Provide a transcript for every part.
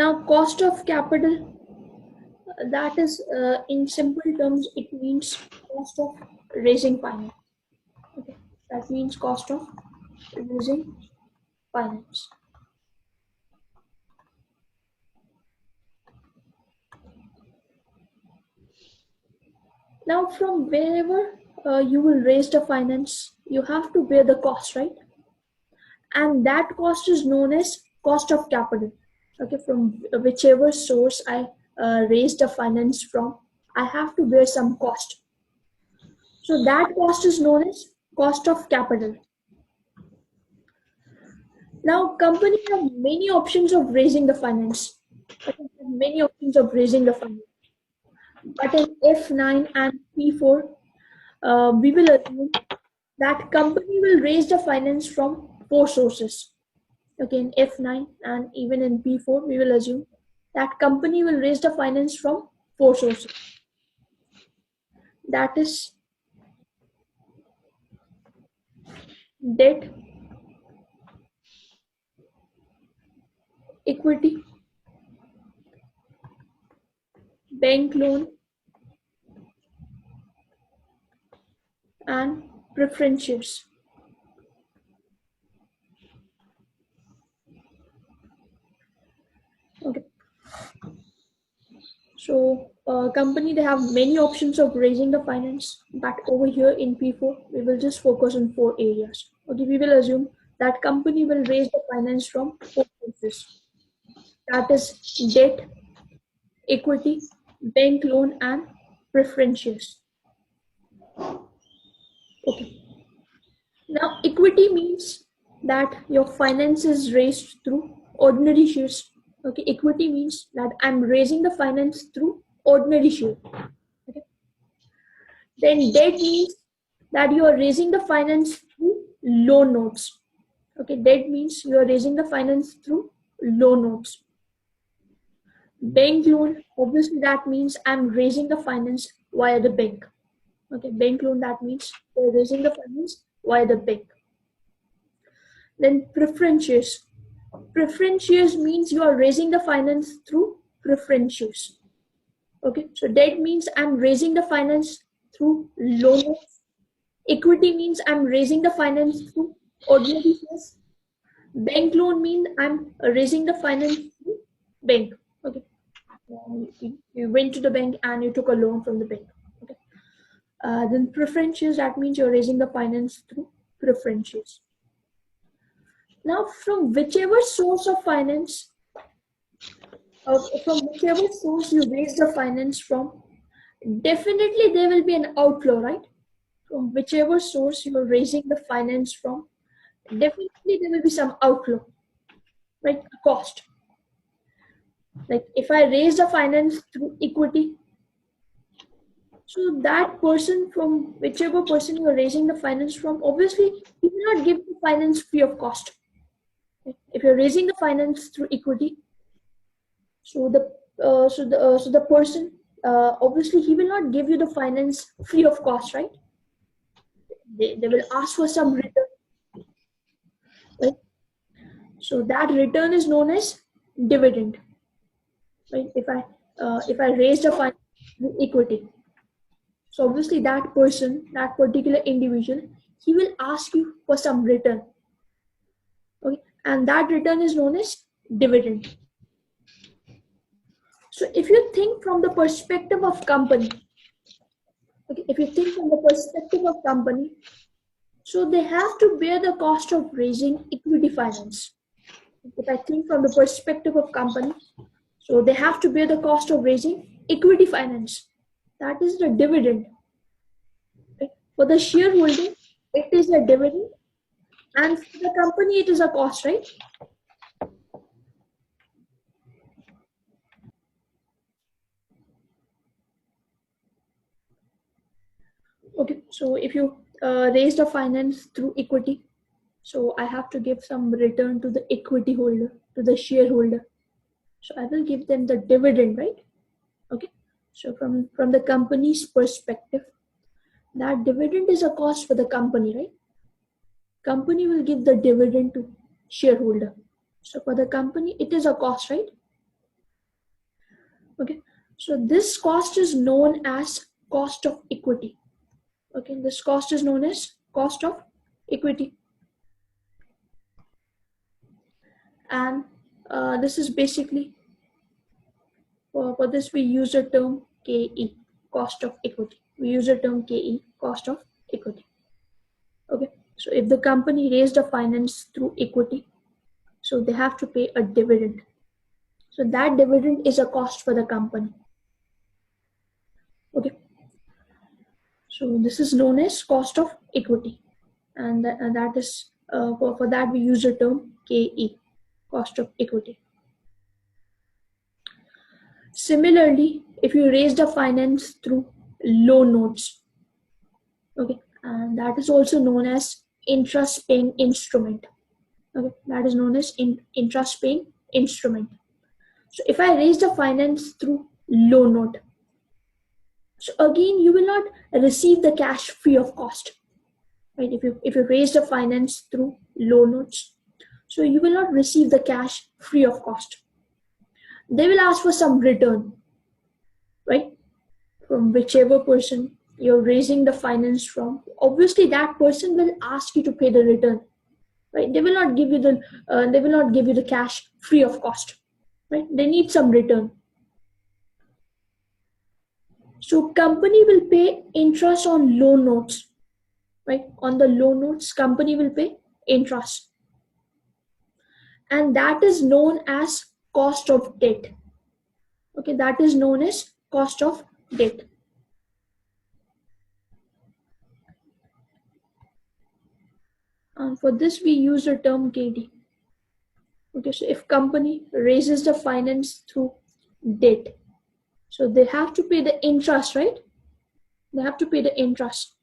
Now, cost of capital, that is in simple terms, it means cost of raising finance. Okay, that means cost of raising finance. Now, from wherever you will raise the finance, you have to bear the cost, right? And that cost is known as cost of capital. Okay, from whichever source I raise the finance from, I have to bear some cost. So that cost is known as cost of capital. Now, companies have many options of raising the finance. Many options of raising the finance. But in F9 and P4, we will assume that company will raise the finance from 4 sources. Okay, in F9 and even in P4, we will assume that company will raise the finance from 4 sources. That is debt, equity, bank loan, and preference shares. Okay. So company, they have many options of raising the finance, but over here in P4, we will just focus on 4 areas. Okay, we will assume that company will raise the finance from 4 sources. That is debt, equity, bank loan, and preference shares. Okay. Now, equity means that your finance is raised through ordinary shares. Okay, equity means that I'm raising the finance through ordinary share. Okay. Then debt means that you are raising the finance through loan notes. Okay, debt means you are raising the finance through loan notes. Bank loan, obviously that means I'm raising the finance via the bank. Okay, bank loan, that means you're raising the finance via the bank. Then preference shares. Preference shares means you are raising the finance through preference shares. Okay, so debt means I'm raising the finance through loan notes. Equity means I'm raising the finance through ordinary shares. Bank loan means I'm raising the finance through bank. Okay, you went to the bank and you took a loan from the bank. Okay, then preference shares, that means you're raising the finance through preference shares. Now, from whichever source of finance, from whichever source you raise the finance from, definitely there will be an outflow, right? From whichever source you are raising the finance from, definitely there will be some outflow, right? A cost. Like if I raise the finance through equity, so that person, from whichever person you are raising the finance from, obviously he will not give the finance free of cost. If you're raising the finance through equity, so the person, obviously he will not give you the finance free of cost, right? They will ask for some return, right? So that return is known as dividend, right? If I raise the finance through equity, so obviously that person, that particular individual, he will ask you for some return. Okay, and that return is known as dividend. So if you think from the perspective of company, okay, if you think from the perspective of company, so they have to bear the cost of raising equity finance. If I think from the perspective of company, so they have to bear the cost of raising equity finance. That is the dividend. Okay. For the shareholder, it is a dividend, and for the company, it is a cost, right? Okay, so if you raise the finance through equity, so I have to give some return to the equity holder, to the shareholder. So I will give them the dividend, right? Okay, so from the company's perspective, that dividend is a cost for the company, right? Company will give the dividend to shareholder. So for the company, it is a cost, right? Okay, so this cost is known as cost of equity. Okay, this cost is known as cost of equity. And this is basically, for this we use the term KE, cost of equity. We use the term KE, cost of equity. Okay, so if the company raised a finance through equity, so they have to pay a dividend. So that dividend is a cost for the company. Okay, so this is known as cost of equity, and that is for that we use the term KE, cost of equity. Similarly, if you raised a finance through loan notes, okay, and that is also known as interest paying instrument. Okay, that is known as interest paying instrument. So if I raised a finance through loan note, so again you will not receive the cash free of cost, right? If you raised a finance through loan notes, so you will not receive the cash free of cost. They will ask for some return, right? From whichever person you're raising the finance from, obviously that person will ask you to pay the return, right? They will not give you the cash free of cost, right? They need some return. So company will pay interest on loan notes, right? On the loan notes, company will pay interest, and that is known as cost of debt. Okay, that is known as cost of debt. And for this we use the term KD. Okay, so if company raises the finance through debt, so they have to pay the interest, right? They have to pay the interest.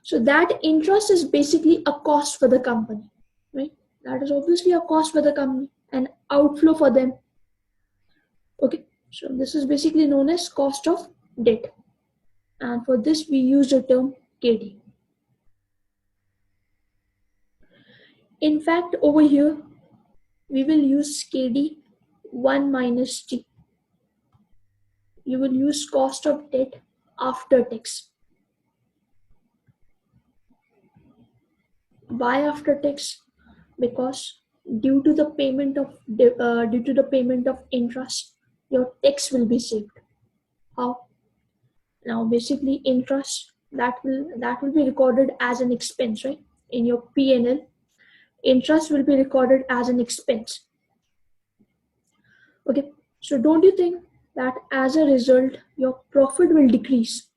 So that interest is basically a cost for the company, right? That is obviously a cost for the company, an outflow for them. Okay, so this is basically known as cost of debt. And for this we use the term KD. In fact, over here, we will use KD 1 minus T. You will use cost of debt after tax. Why after tax? Because due to the payment of interest, your tax will be saved. How? Now, basically, interest that will be recorded as an expense, right? In your P&L, interest will be recorded as an expense. Okay, so don't you think that as a result your profit will decrease,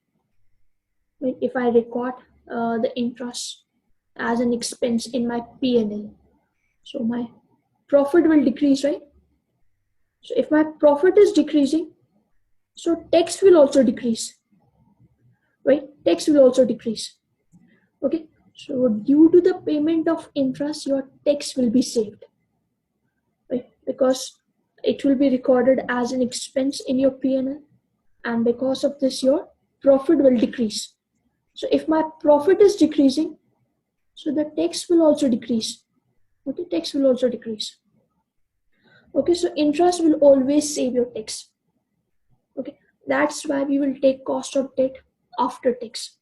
right? If I record the interest as an expense in my P&L, so my profit will decrease, right? So if my profit is decreasing, so tax will also decrease, right? Tax will also decrease. Okay, so due to the payment of interest, your tax will be saved, right? Because it will be recorded as an expense in your P&L, and because of this your profit will decrease. So if my profit is decreasing, so the tax will also decrease. Okay, tax will also decrease. Okay, so interest will always save your tax. Okay, that's why we will take cost of debt after tax.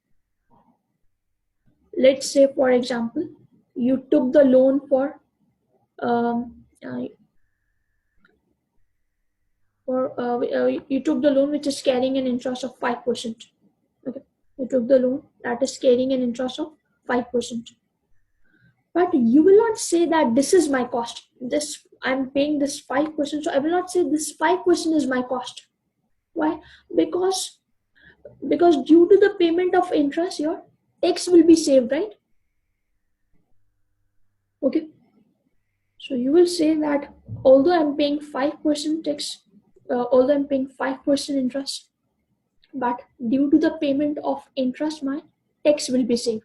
Let's say, for example, you took the loan for you took the loan which is carrying an interest of 5%. Okay, you took the loan that is carrying an interest of 5%. But you will not say that this is my cost. This I'm paying this 5%, so I will not say this 5% is my cost. Why? Because due to the payment of interest, your tax will be saved, right? Okay. So you will say that although I'm paying 5% tax, although I'm paying 5% interest, but due to the payment of interest, my tax will be saved.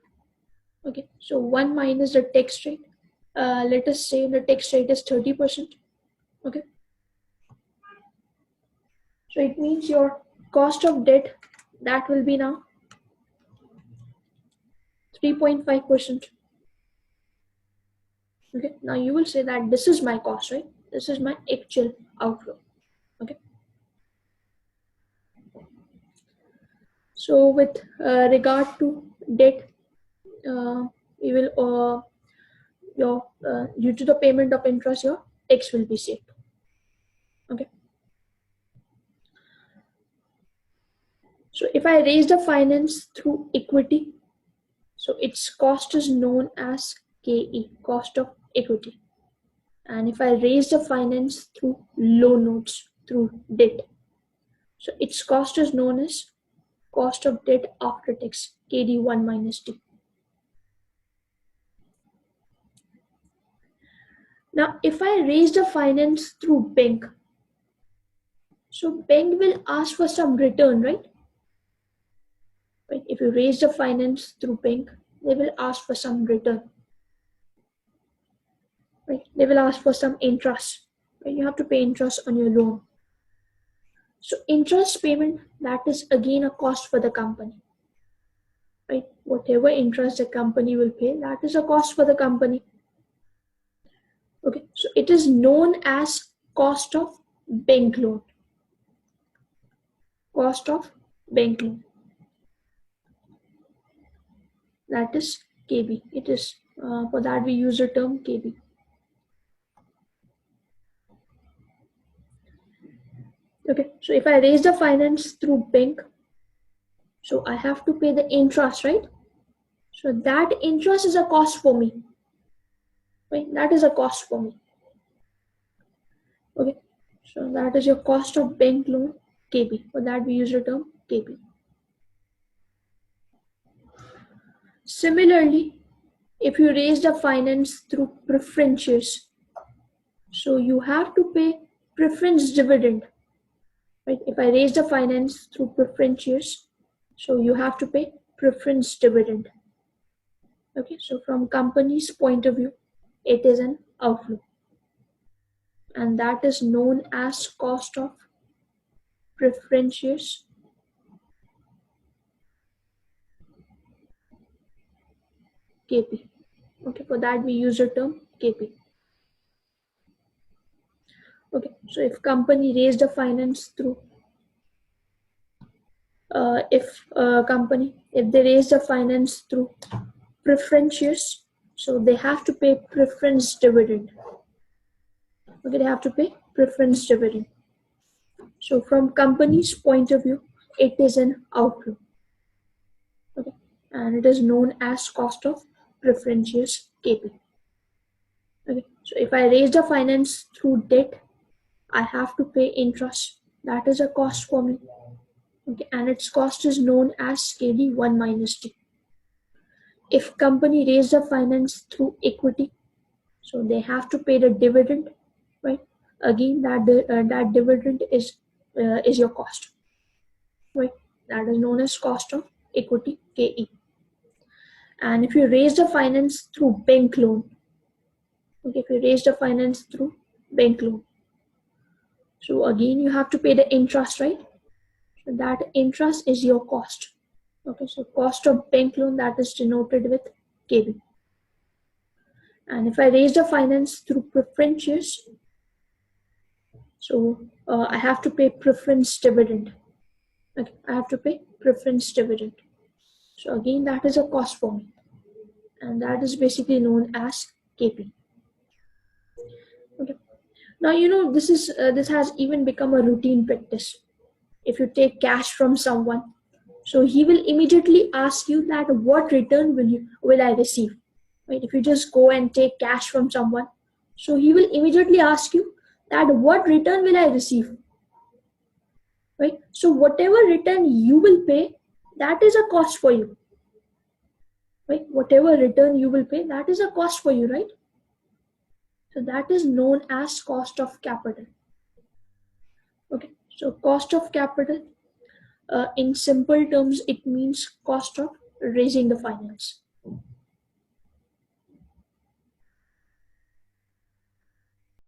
Okay, so 1 minus the tax rate. Let us say the tax rate is 30%. Okay, so it means your cost of debt, that will be now 3.5%. Okay, now you will say that this is my cost, right? This is my actual outflow. Okay, So with regard to debt, we will due to the payment of interest, your X will be saved. Okay. So if I raise the finance through equity, so its cost is known as KE, cost of equity. And if I raise the finance through loan notes, through debt, so its cost is known as cost of debt after tax, KD1 minus D. Now, if I raise the finance through bank, so bank will ask for some return, right? Right? If you raise the finance through bank, they will ask for some return. Right? They will ask for some interest. Right? You have to pay interest on your loan. So interest payment, that is again a cost for the company. Right? Whatever interest the company will pay, that is a cost for the company. Okay, so it is known as cost of bank loan. Cost of bank loan. That is KB. It is for that we use the term KB. Okay, so if I raise the finance through bank, so I have to pay the interest, right? So that interest is a cost for me. Right? That is a cost for me. Okay, so that is your cost of bank loan, KB. For that we use the term KB. Similarly, if you raise the finance through preference shares, so you have to pay preference dividend. Right? If I raise the finance through preference shares, so you have to pay preference dividend. Okay, so from company's point of view, it is an outflow. And that is known as cost of preference shares, KP. Okay, for that we use the term KP. Okay, so if company raised the finance through, if they raise the finance through preference shares, so they have to pay preference dividend. Okay, they have to pay preference dividend. So from company's point of view, it is an outflow. Okay, and it is known as cost of preference shares, KP. Okay, so if I raise the finance through debt, I have to pay interest. That is a cost for me. Okay, and its cost is known as KD1 minus D. If company raise the finance through equity, so they have to pay the dividend, right? Again, that dividend is your cost, right? That is known as cost of equity, KE. And if you raise the finance through bank loan, okay, if you raise the finance through bank loan, so again you have to pay the interest, right? So that interest is your cost. Okay, so cost of bank loan, that is denoted with KB. And if I raise the finance through preference shares, so I have to pay preference dividend. Okay, I have to pay preference dividend. So again, that is a cost for me, and that is basically known as KP. Okay. Now you know this has even become a routine practice. If you take cash from someone, so he will immediately ask you that what return will I receive? Right? If you just go and take cash from someone, so he will immediately ask you that what return will I receive? Right? So whatever return you will pay, that is a cost for you. Right? Whatever return you will pay, that is a cost for you, right? So that is known as cost of capital. Okay, so cost of capital, in simple terms, it means cost of raising the finance.